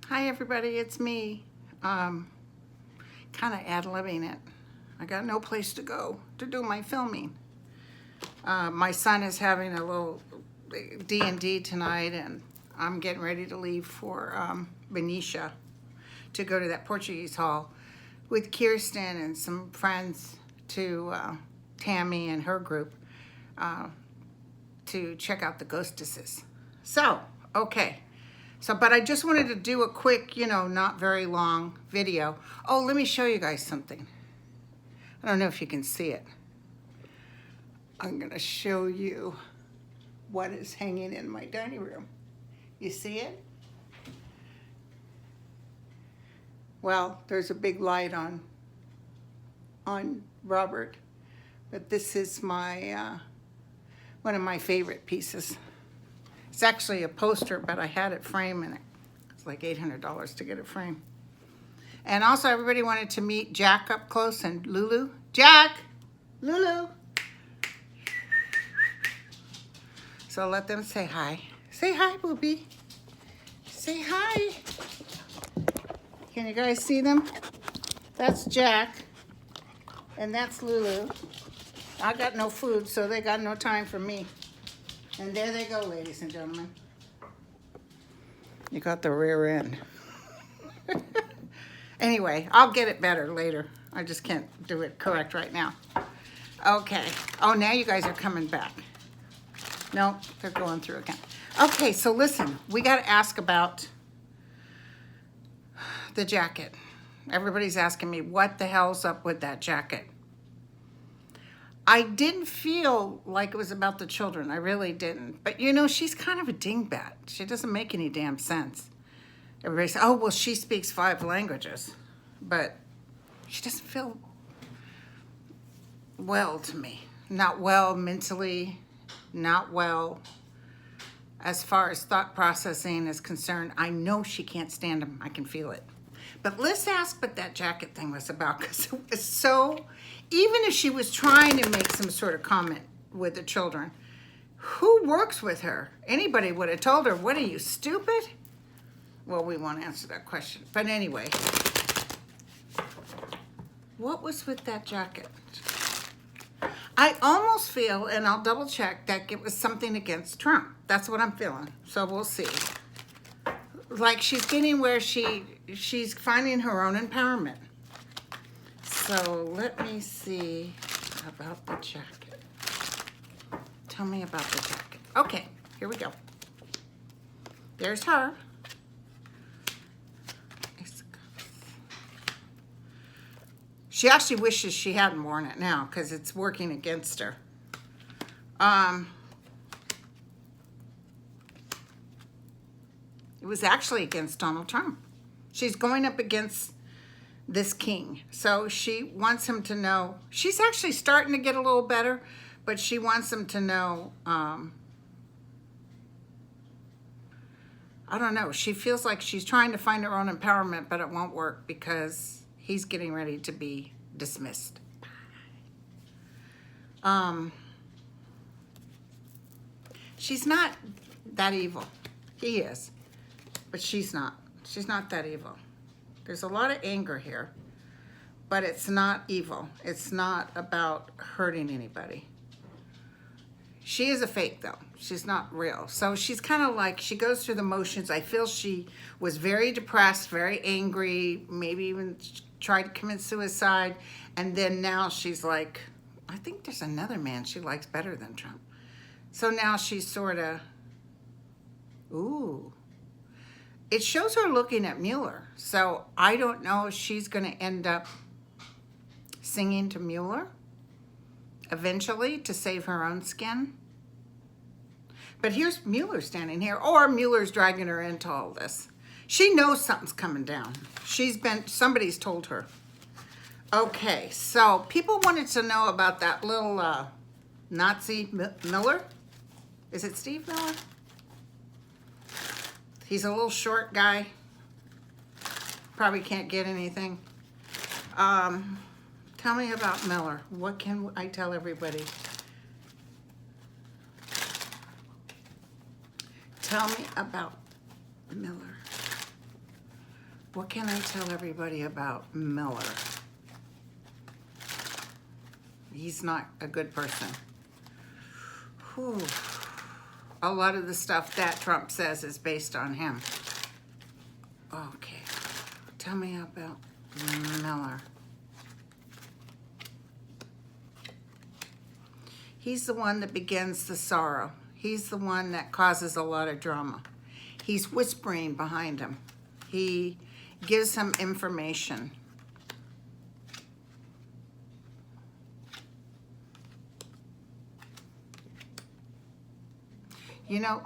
Hi everybody, it's me. Kind of ad-libbing it. I got no place to go to do my filming. My son is having a little D&D tonight, and I'm getting ready to leave for Benicia to go to that Portuguese hall with Kirstjen and some friends to Tammy and her group to check out the ghostesses. So, okay. But I just wanted to do a quick, not very long video. Oh, let me show you guys something. I don't know if you can see it. I'm gonna show you what is hanging in my dining room. You see it? Well, there's a big light on Robert, but this is my one of my favorite pieces. It's actually a poster, but I had it framed, and it's like $800 to get it framed. And also, everybody wanted to meet Jack up close and Lulu. Jack! Lulu! So let them say hi. Say hi, Boopy. Say hi. Can you guys see them? That's Jack, and that's Lulu. I got no food, so they got no time for me. And there they go, ladies and gentlemen. You got the rear end. Anyway, I'll get it better later. I just can't do it correct right now. Okay. Oh, now you guys are coming back. No, they're going through again. Okay, so listen. We got to ask about the jacket. Everybody's asking me, what the hell's up with that jacket? I didn't feel like it was about the children. I really didn't. But she's kind of a dingbat. She doesn't make any damn sense. Everybody says, oh, well, she speaks 5 languages. But she doesn't feel well to me. Not well mentally, not well as far as thought processing is concerned. I know she can't stand him. I can feel it. But let's ask what that jacket thing was about, because it was so... Even if she was trying to make some sort of comment with the children, who works with her? Anybody would have told her, what are you, stupid? Well, we won't answer that question. But anyway, what was with that jacket? I almost feel, and I'll double check, that it was something against Trump. That's what I'm feeling. So we'll see. Like she's getting where she's finding her own empowerment. So let me see about the jacket. Tell me about the jacket. Okay, here we go. There's her. She actually wishes she hadn't worn it now because it's working against her. It was actually against Donald Trump. She's going up against this king. So she wants him to know, she's actually starting to get a little better, but she wants him to know, I don't know, she feels like she's trying to find her own empowerment, but it won't work because he's getting ready to be dismissed. She's not that evil. He is, but she's not. She's not that evil. There's a lot of anger here, but it's not evil. It's not about hurting anybody. She is a fake, though. She's not real. So she's kind of like, she goes through the motions. I feel she was very depressed, very angry, maybe even tried to commit suicide. And then now she's like, I think there's another man she likes better than Trump. So now she's sort of, ooh. It shows her looking at Mueller. So I don't know if she's going to end up singing to Mueller eventually to save her own skin. But here's Mueller standing here, or Mueller's dragging her into all this. She knows something's coming down. Somebody's told her. Okay, so people wanted to know about that little Nazi Miller. Is it Steve Miller? He's a little short guy. Probably can't get anything. Tell me about Miller. What can I tell everybody? Tell me about Miller. What can I tell everybody about Miller? He's not a good person. Whew. A lot of the stuff that Trump says is based on him. Okay, tell me about Miller. He's the one that begins the sorrow. He's the one that causes a lot of drama. He's whispering behind him. He gives him information. You know,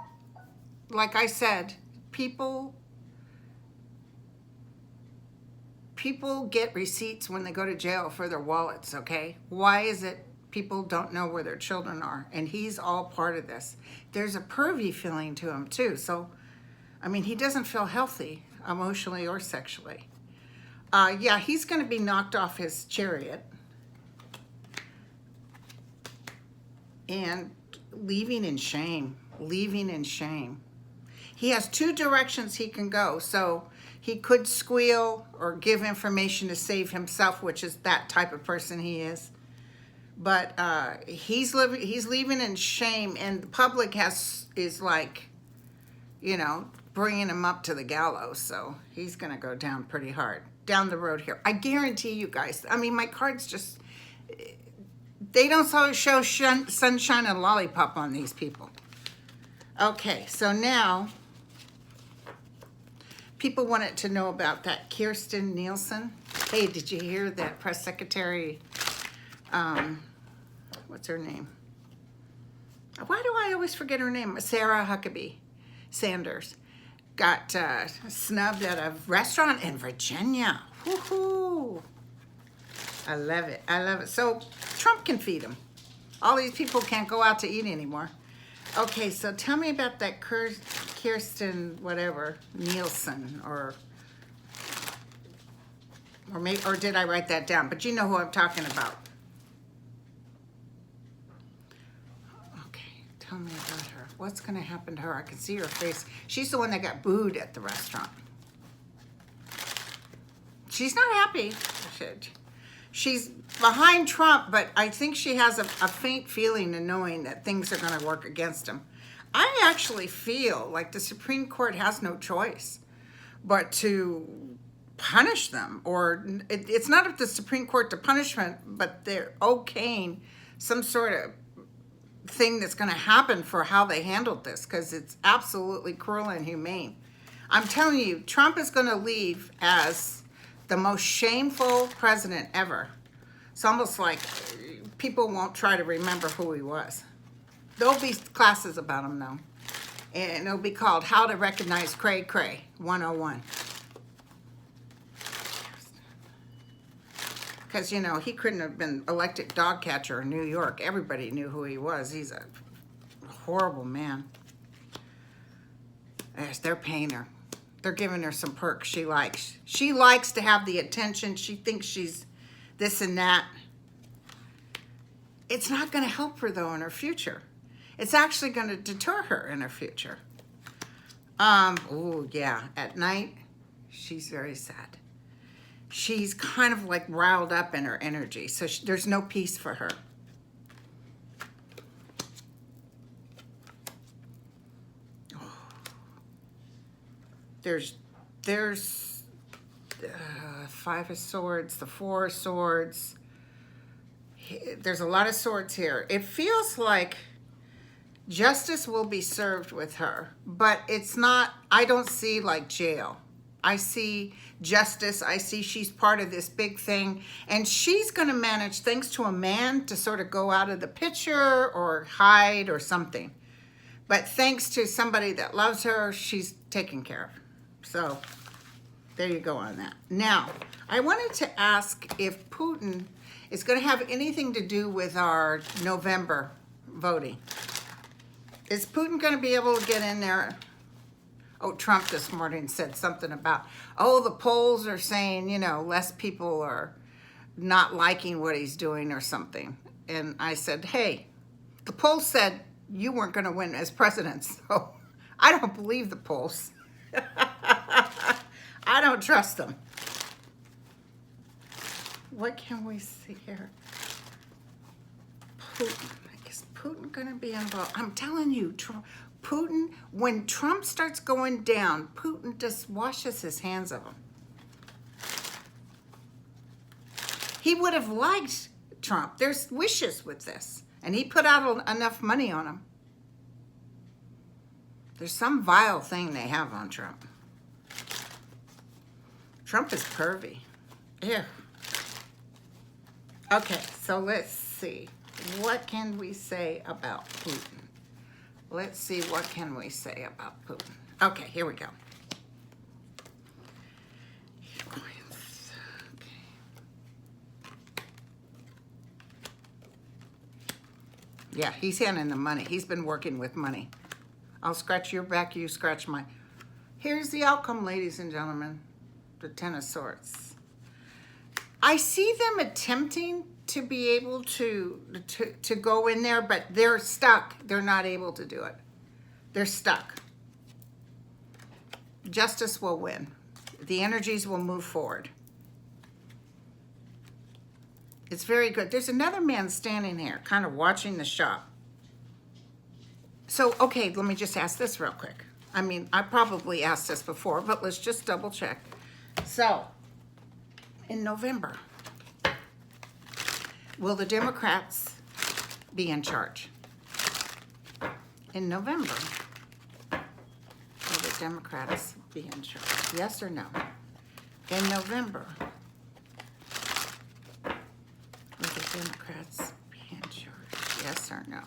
like I said, people get receipts when they go to jail for their wallets, okay? Why is it people don't know where their children are? And he's all part of this. There's a pervy feeling to him too. So, I mean, he doesn't feel healthy emotionally or sexually. Yeah, he's going to be knocked off his chariot and leaving in shame. Leaving in shame. He has two directions he can go. So he could squeal or give information to save himself, which is that type of person he is. But he's leaving in shame, and the public is like, you know, bringing him up to the gallows. So he's going to go down pretty hard down the road here. I guarantee you guys. I mean, my cards just, they don't show sunshine and lollipop on these people. Okay, so now people wanted to know about that Kirstjen Nielsen. Hey, did you hear that press secretary, what's her name? Why do I always forget her name? Sarah Huckabee Sanders got snubbed at a restaurant in Virginia. Woohoo! I love it. I love it. So Trump can feed them. All these people can't go out to eat anymore. Okay, so tell me about that Kirstjen whatever Nielsen or did I write that down? But you know who I'm talking about. Okay, tell me about her. What's going to happen to her? I can see her face. She's the one that got booed at the restaurant. She's not happy. She's behind Trump, but I think she has a faint feeling in knowing that things are going to work against him. I actually feel like the Supreme Court has no choice but to punish them. Or it's not up to the Supreme Court to punishment, but they're okaying some sort of thing that's going to happen for how they handled this, because it's absolutely cruel and inhumane. I'm telling you, Trump is going to leave as the most shameful president ever. It's almost like people won't try to remember who he was. There'll be classes about him though. And it'll be called How to Recognize Cray Cray 101. Because, you know, he couldn't have been elected dog catcher in New York. Everybody knew who he was. He's a horrible man. Yes, they're paying her. They're giving her some perks she likes. She likes to have the attention. She thinks she's this and that. It's not going to help her, though, in her future. It's actually going to deter her in her future. Oh, yeah. At night, she's very sad. She's kind of like riled up in her energy. So there's no peace for her. There's Five of Swords, the Four of Swords. There's a lot of swords here. It feels like justice will be served with her, but it's not, I don't see like jail. I see justice. I see she's part of this big thing, and she's going to manage, thanks to a man, to sort of go out of the picture or hide or something. But thanks to somebody that loves her, she's taken care of. So there you go on that. Now, I wanted to ask if Putin is going to have anything to do with our November voting. Is Putin going to be able to get in there? Oh, Trump this morning said something about, oh, the polls are saying, you know, less people are not liking what he's doing or something. And I said, hey, the polls said you weren't going to win as president, so I don't believe the polls. I don't trust them. What can we see here? Putin. Is Putin going to be involved? I'm telling you, Putin, when Trump starts going down, Putin just washes his hands of him. He would have liked Trump. There's wishes with this. And he put out enough money on him. There's some vile thing they have on Trump. Trump is pervy. Ew. Okay, so let's see. What can we say about Putin? Let's see, what can we say about Putin? Okay, here we go. Yeah, he's handing the money. He's been working with money. I'll scratch your back, you scratch mine. Here's the outcome, ladies and gentlemen. The Ten of Swords. I see them attempting to be able to go in there, but they're stuck. They're not able to do it. They're stuck. Justice will win. The energies will move forward. It's very good. There's another man standing here, kind of watching the shop. So, okay, let me just ask this real quick. I mean, I probably asked this before, but let's just double check. So, in November, will the Democrats be in charge? In November, will the Democrats be in charge? Yes or no? In November, will the Democrats be in charge? Yes or no?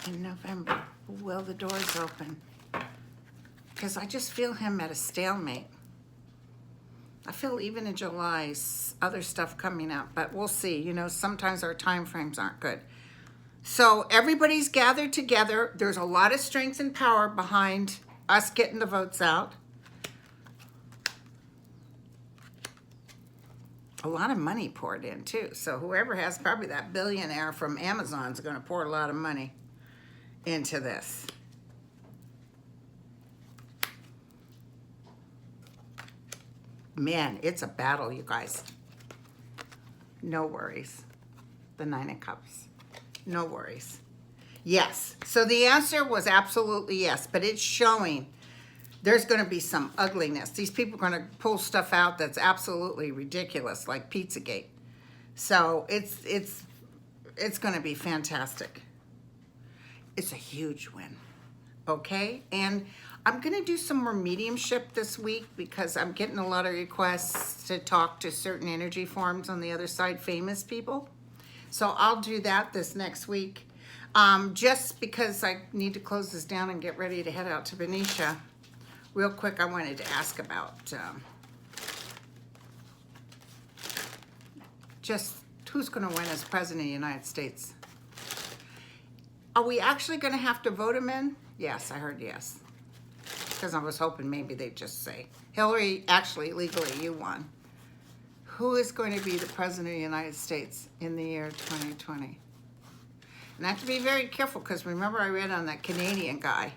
In November, will the doors open? Because I just feel him at a stalemate. I feel even in July, other stuff coming up, but we'll see. You know, sometimes our time frames aren't good. So everybody's gathered together. There's a lot of strength and power behind us getting the votes out. A lot of money poured in too. So whoever has, probably that billionaire from Amazon, is going to pour a lot of money into this. Man, it's a battle, you guys. No worries. The Nine of Cups. No worries. Yes. So the answer was absolutely yes, but it's showing there's going to be some ugliness. These people are going to pull stuff out that's absolutely ridiculous, like Pizzagate. So it's going to be fantastic. It's a huge win. Okay? And I'm going to do some more mediumship this week because I'm getting a lot of requests to talk to certain energy forms on the other side, famous people. So I'll do that this next week. Just because I need to close this down and get ready to head out to Benicia. Real quick, I wanted to ask about just who's going to win as president of the United States. Are we actually going to have to vote him in? Yes, I heard yes. Because I was hoping maybe they'd just say, Hillary, actually, legally, you won. Who is going to be the president of the United States in the year 2020? And I have to be very careful because remember I read on that Canadian guy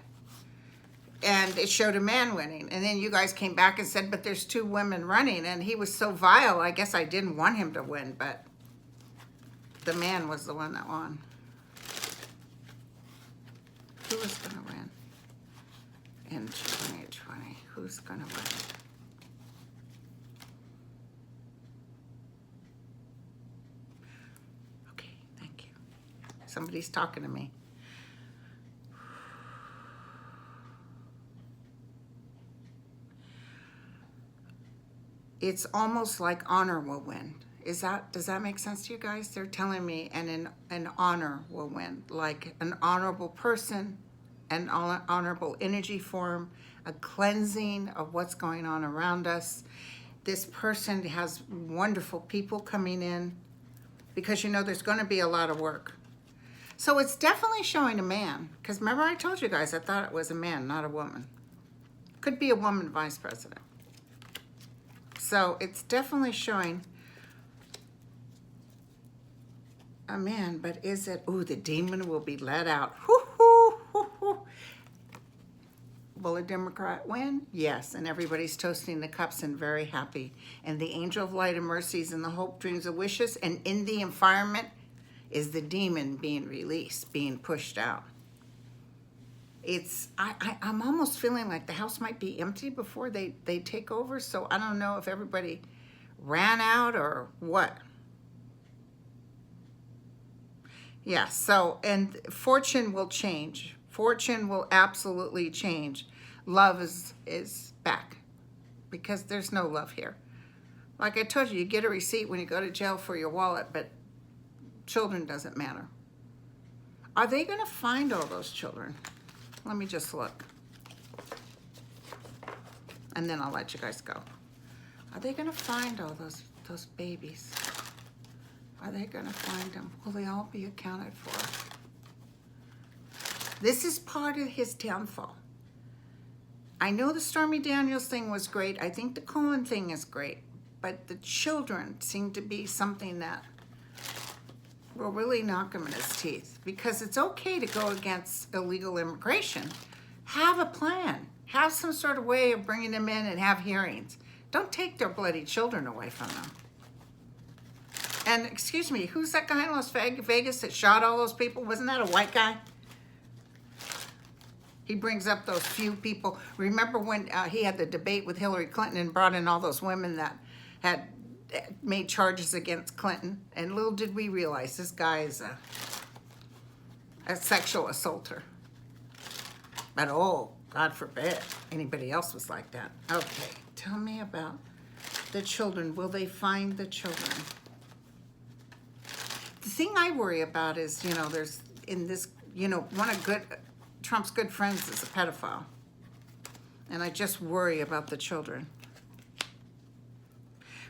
and it showed a man winning. And then you guys came back and said, but there's two women running. And he was so vile, I guess I didn't want him to win, but the man was the one that won. Who is going to win in 2020? Who's going to win? Okay, thank you. Somebody's talking to me. It's almost like honor will win. Does that make sense to you guys? They're telling me an honor will win, like an honorable person, an honorable energy form, a cleansing of what's going on around us. This person has wonderful people coming in because, you know, there's going to be a lot of work. So it's definitely showing a man, because remember I told you guys I thought it was a man, not a woman. Could be a woman vice president. So it's definitely showing Amen. But is it? Ooh, the demon will be let out. Hoo, hoo, hoo, hoo. Will a Democrat win? Yes. And everybody's toasting the cups and very happy. And the angel of light and mercies and the hope, dreams, and wishes. And in the environment is the demon being released, being pushed out. I'm almost feeling like the house might be empty before they take over. So I don't know if everybody ran out or what. Yeah, so, and fortune will change. Fortune will absolutely change. Love is back because there's no love here. Like I told you, you get a receipt when you go to jail for your wallet, but children doesn't matter. Are they going to find all those children? Let me just look. And then I'll let you guys go. Are they going to find all those babies? Are they going to find them? Will they all be accounted for? This is part of his downfall. I know the Stormy Daniels thing was great. I think the Cohen thing is great. But the children seem to be something that will really knock him in his teeth. Because it's okay to go against illegal immigration. Have a plan. Have some sort of way of bringing them in and have hearings. Don't take their bloody children away from them. And excuse me, who's that guy in Las Vegas that shot all those people? Wasn't that a white guy? He brings up those few people. Remember when he had the debate with Hillary Clinton and brought in all those women that had made charges against Clinton? And little did we realize this guy is a sexual assaulter. But oh, God forbid anybody else was like that. Okay, tell me about the children. Will they find the children? The thing I worry about is, you know, there's in this, you know, one of Trump's good friends is a pedophile. And I just worry about the children.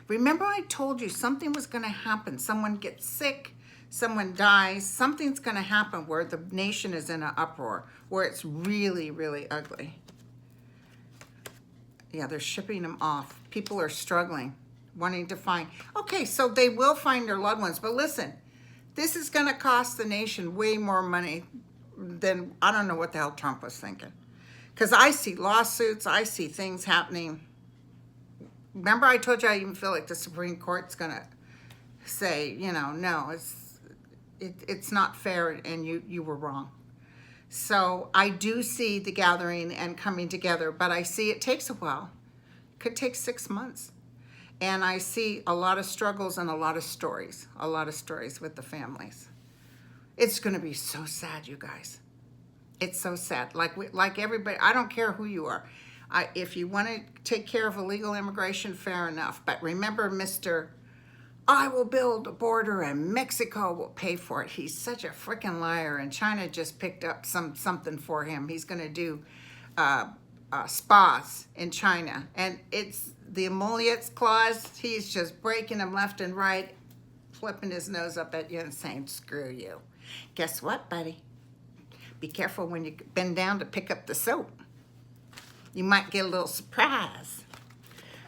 Remember I told you something was going to happen. Someone gets sick, someone dies, something's going to happen where the nation is in an uproar, where it's really, really ugly. Yeah, they're shipping them off. People are struggling, wanting to find. Okay, so they will find their loved ones. But listen, this is going to cost the nation way more money than, I don't know what the hell Trump was thinking. Because I see lawsuits, I see things happening. Remember I told you I even feel like the Supreme Court's going to say, you know, no, it's not fair and you were wrong. So I do see the gathering and coming together, but I see it takes a while. It could take 6 months. And I see a lot of struggles and a lot of stories with the families. It's going to be so sad, you guys. It's so sad. Like everybody, I don't care who you are. If you want to take care of illegal immigration, fair enough. But remember, Mr. I will build a border and Mexico will pay for it. He's such a freaking liar. And China just picked up something for him. He's going to do spas in China. And it's the emollients clause. He's just breaking them left and right, flipping his nose up at you and saying, screw you. Guess what, buddy? Be careful when you bend down to pick up the soap. You might get a little surprise.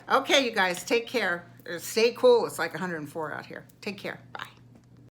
Okay, you guys, take care. Stay cool. It's like 104 out here. Take care. Bye.